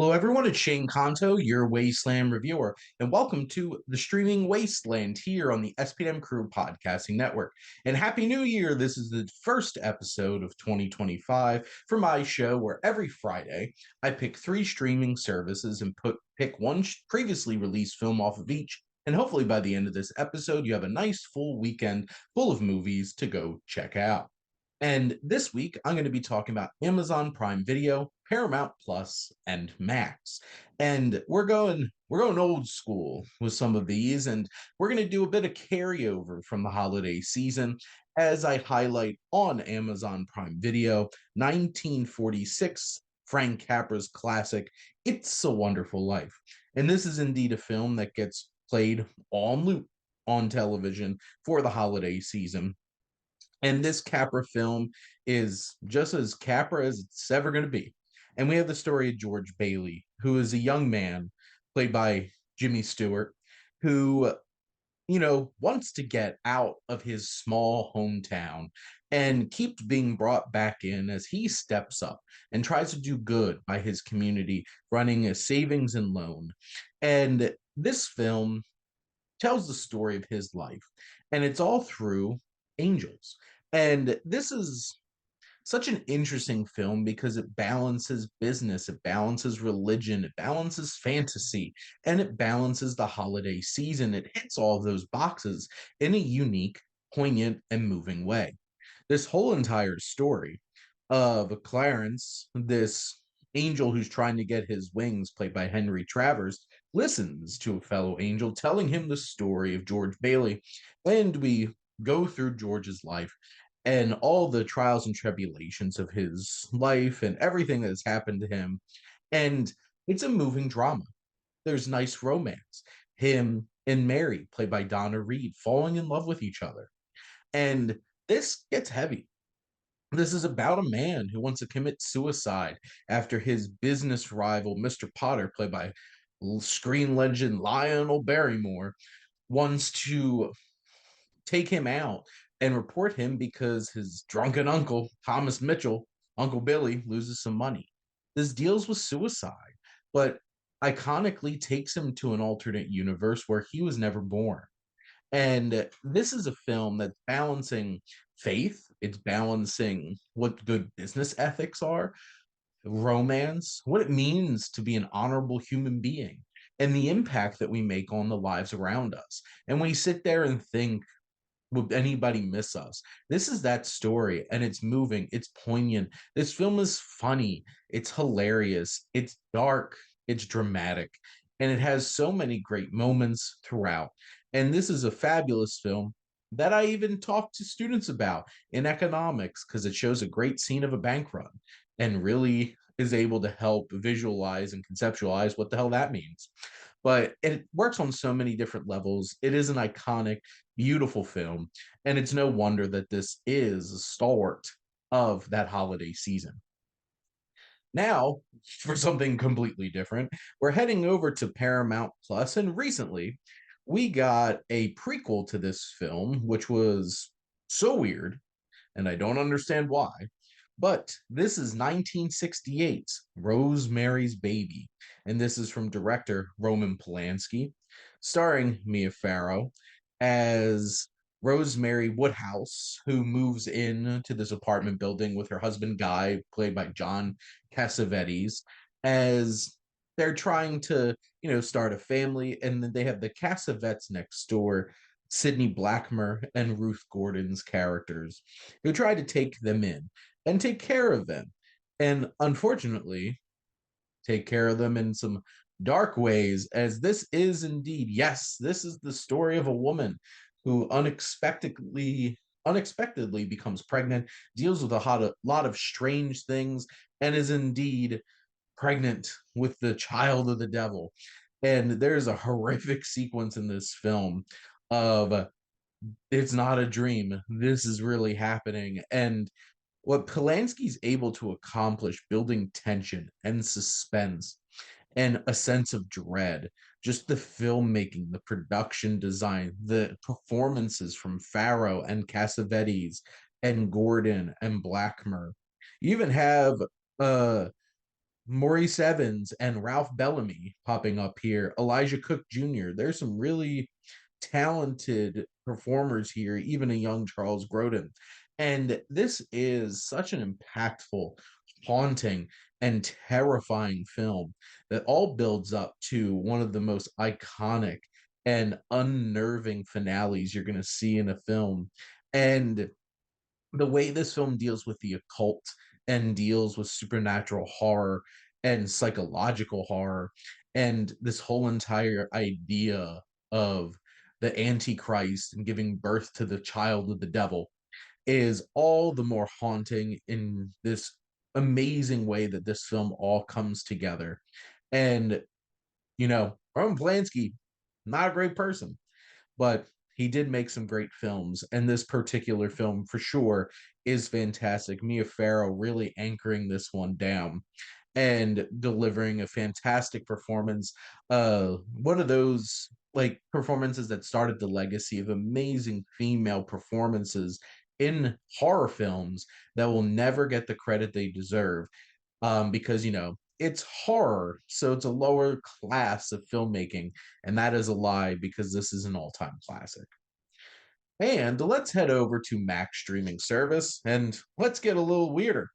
Hello, everyone. It's Shane Conto, your Wasteland reviewer, and welcome to the Streaming Wasteland here on the SPM Crew Podcasting Network. And Happy New Year! This is the first episode of 2025 for my show, where every Friday I pick three streaming services and pick one previously released film off of each. And hopefully, by the end of this episode, you have a nice full weekend full of movies to go check out. And this week, I'm going to be talking about Amazon Prime Video, Paramount Plus, and Max. And we're going old school with some of these, and we're going to do a bit of carryover from the holiday season as I highlight on Amazon Prime Video 1946 Frank Capra's classic It's a Wonderful Life. And this is indeed a film that gets played on loop on television for the holiday season, and this Capra film is just as Capra as it's ever going to be. And we have the story of George Bailey, who is a young man played by Jimmy Stewart, who, wants to get out of his small hometown and keeps being brought back in as he steps up and tries to do good by his community, running a savings and loan. And this film tells the story of his life, and it's all through angels. And this is such an interesting film because it balances business, it balances religion, it balances fantasy, and it balances the holiday season. It hits all of those boxes in a unique, poignant, and moving way. This whole entire story of Clarence, this angel who's trying to get his wings, played by Henry Travers, listens to a fellow angel telling him the story of George Bailey. And we go through George's life and all the trials and tribulations of his life and everything that has happened to him. And it's a moving drama. There's nice romance. Him and Mary, played by Donna Reed, falling in love with each other. And this gets heavy. This is about a man who wants to commit suicide after his business rival, Mr. Potter, played by screen legend Lionel Barrymore, wants to take him out and report him because his drunken uncle, Thomas Mitchell, Uncle Billy, loses some money. This deals with suicide, but iconically takes him to an alternate universe where he was never born. And this is a film that's balancing faith, it's balancing what good business ethics are, romance, what it means to be an honorable human being, and the impact that we make on the lives around us. And we sit there and think, would anybody miss us? This is that story, and it's moving, it's poignant. This film is funny, it's hilarious, it's dark, it's dramatic, and it has so many great moments throughout. And this is a fabulous film that I even talk to students about in economics because it shows a great scene of a bank run and really is able to help visualize and conceptualize what the hell that means. But it works on so many different levels. It is an iconic, beautiful film, and it's no wonder that this is a stalwart of that holiday season. Now, for something completely different, we're heading over to Paramount Plus, and recently we got a prequel to this film, which was so weird, and I don't understand why. But this is 1968's Rosemary's Baby, and this is from director Roman Polanski, starring Mia Farrow as Rosemary Woodhouse, who moves in to this apartment building with her husband Guy, played by John Cassavetes, as they're trying to, start a family, and then they have the Cassavetes next door, Sidney Blackmer and Ruth Gordon's characters, who try to take them in and take care of them. And unfortunately, take care of them in some dark ways, as this is indeed, yes, this is the story of a woman who unexpectedly becomes pregnant, deals with a lot of strange things, and is indeed pregnant with the child of the devil. And there's a horrific sequence in this film of it's not a dream. This is really happening. And what Polanski's able to accomplish, building tension and suspense and a sense of dread, just the filmmaking, the production design, the performances from Farrow and Cassavetes and Gordon and Blackmer. You even have uh Maurice Evans and Ralph Bellamy popping up here, Elijah Cook Jr. There's some really talented performers here, even a young Charles Grodin. And this is such an impactful, haunting, and terrifying film that all builds up to one of the most iconic and unnerving finales you're going to see in a film. And the way this film deals with the occult and deals with supernatural horror and psychological horror and this whole entire idea of the antichrist and giving birth to the child of the devil is all the more haunting in this amazing way that this film all comes together. And Roman Polanski, not a great person, but he did make some great films, and this particular film for sure is fantastic. Mia Farrow really anchoring this one down and delivering a fantastic performance. One of those like performances that started the legacy of amazing female performances in horror films that will never get the credit they deserve, because it's horror, so it's a lower class of filmmaking, and that is a lie because this is an all-time classic. And let's head over to Max streaming service and let's get a little weirder.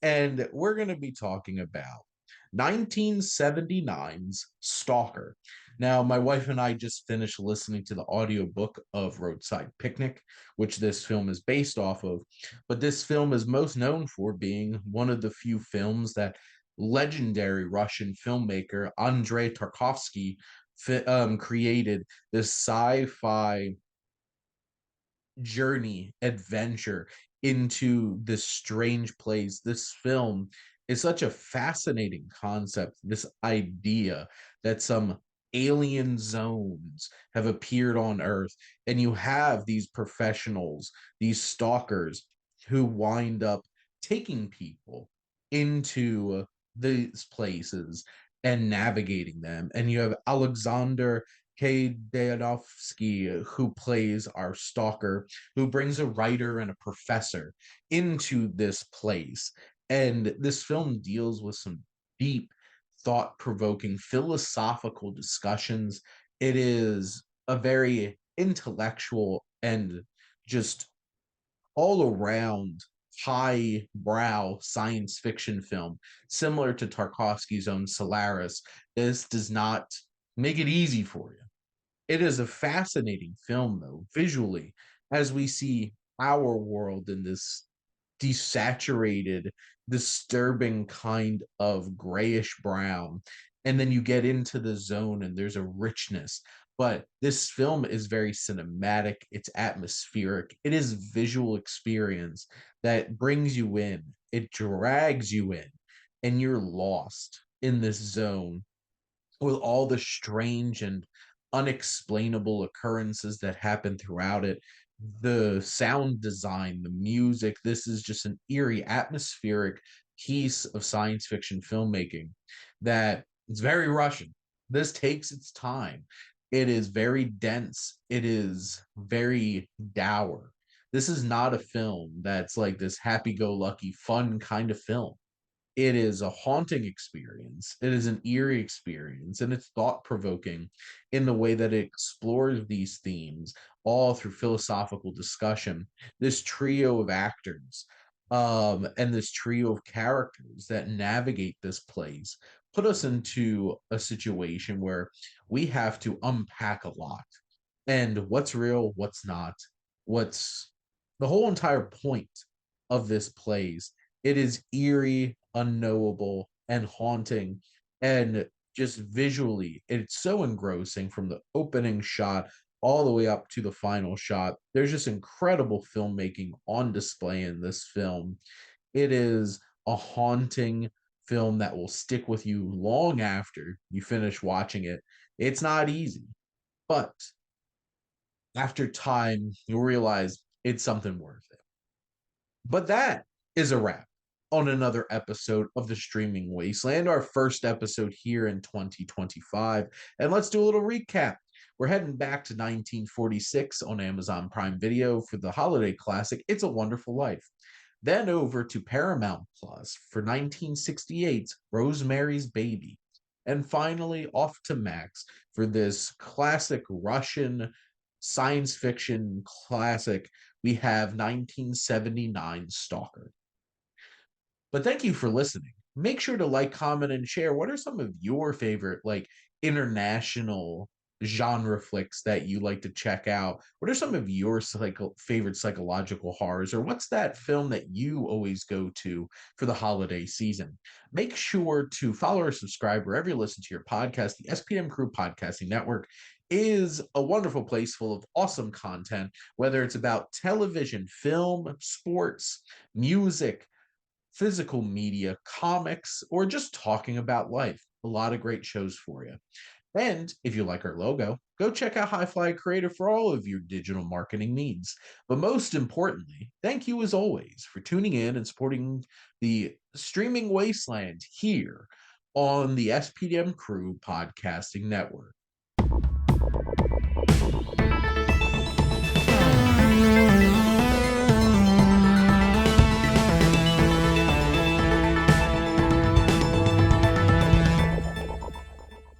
And we're going to be talking about 1979's Stalker. Now, my wife and I just finished listening to the audiobook of Roadside Picnic, which this film is based off of. But this film is most known for being one of the few films that legendary Russian filmmaker Andrei Tarkovsky created, this sci-fi journey adventure into this strange place. This film is such a fascinating concept, this idea that some alien zones have appeared on earth, and you have these professionals, these stalkers, who wind up taking people into these places and navigating them. And you have Alexander Dayanovsky, who plays our stalker, who brings a writer and a professor into this place. And this film deals with some deep, thought provoking, philosophical discussions. It is a very intellectual and just all around high brow science fiction film, similar to Tarkovsky's own Solaris. This does not make it easy for you. It is a fascinating film, though, visually, as we see our world in this desaturated, disturbing kind of grayish brown. And then you get into the zone and there's a richness. But this film is very cinematic, it's atmospheric, it is visual experience that brings you in, it drags you in, and you're lost in this zone with all the strange and unexplainable occurrences that happen throughout it. The sound design, the music, this is just an eerie, atmospheric piece of science fiction filmmaking that is very Russian. This takes its time. It is very dense. It is very dour. This is not a film that's like this happy go lucky, fun kind of film. It is a haunting experience. It is an eerie experience, and it's thought provoking in the way that it explores these themes all through philosophical discussion. This trio of actors, and this trio of characters that navigate this place put us into a situation where we have to unpack a lot, and what's real, what's not, what's the whole entire point of this plays. It is eerie, unknowable, and haunting, and just visually, it's so engrossing from the opening shot all the way up to the final shot. There's just incredible filmmaking on display in this film. It is a haunting film that will stick with you long after you finish watching it. It's not easy, but after time, you'll realize it's something worth it. But that is a wrap on another episode of the Streaming Wasteland, our first episode here in 2025. And let's do a little recap. We're heading back to 1946 on Amazon Prime Video for the holiday classic, It's a Wonderful Life. then over to Paramount Plus for 1968's Rosemary's Baby, and finally off to Max for this classic Russian science fiction classic. We have 1979 Stalker. But thank you for listening. Make sure to like, comment, and share. What are some of your favorite, like, international genre flicks that you like to check out? What are some of your favorite psychological horrors? Or what's that film that you always go to for the holiday season? Make sure to follow or subscribe wherever you listen to your podcast. The SPM Crew Podcasting Network is a wonderful place full of awesome content, whether it's about television, film, sports, music, physical media, comics, or just talking about life. A lot of great shows for you. And if you like our logo, go check out HiFlyer Creative for all of your digital marketing needs. But most importantly, thank you as always for tuning in and supporting the Streaming Wasteland here on the SPDM Crew Podcasting Network.